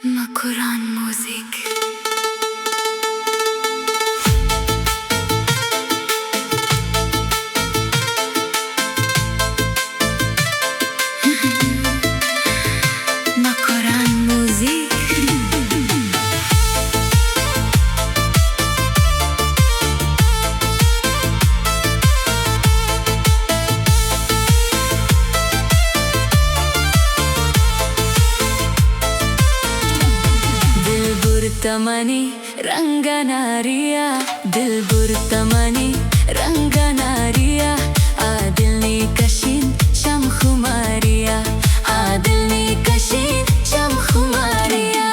Makuran Music. Makuran Music. Tamani ranganariya dil burtamani ranganariya adilni kashin sham khumariya adilni kashin sham khumariya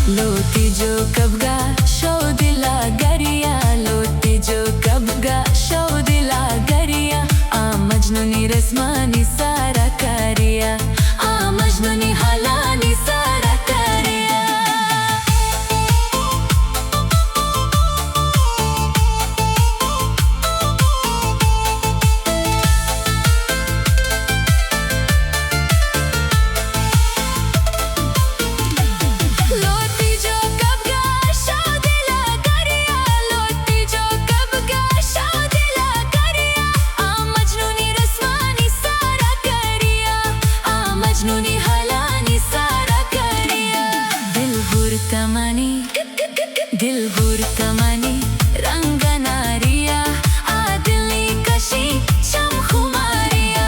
लोटी जो कबगा शो दिला गरिया लोटी जो कबगा शो दिला गरिया आ मजनूनी रस्मानी सारा करिया आ मजनूनी हलानी सारा करिया दिल बुरतमानी रंगनारिया आदिलनी कशी शम खुमारिया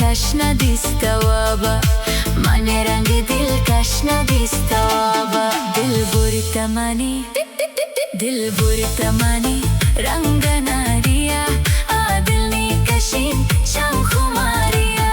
Kashna distawaba mane rang dil kashna distawaba dil burtamani ranganariya adilni kashin sham khumariya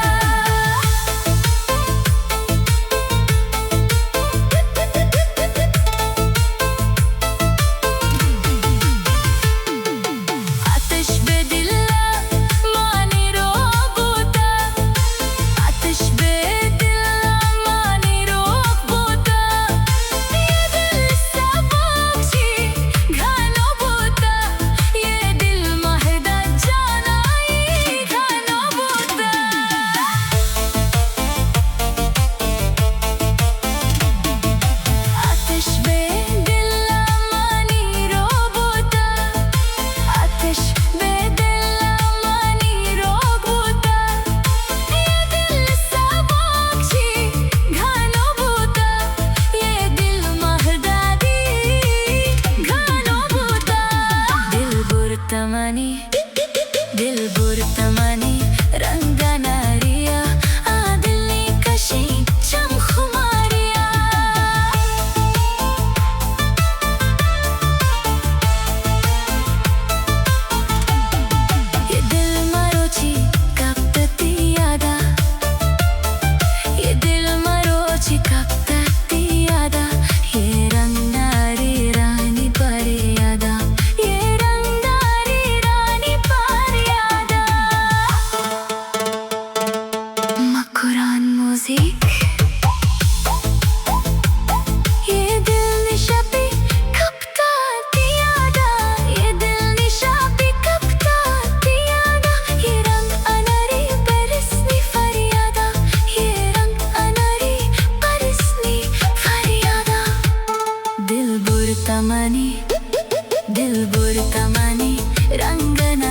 दिल बुरतमानी रंगना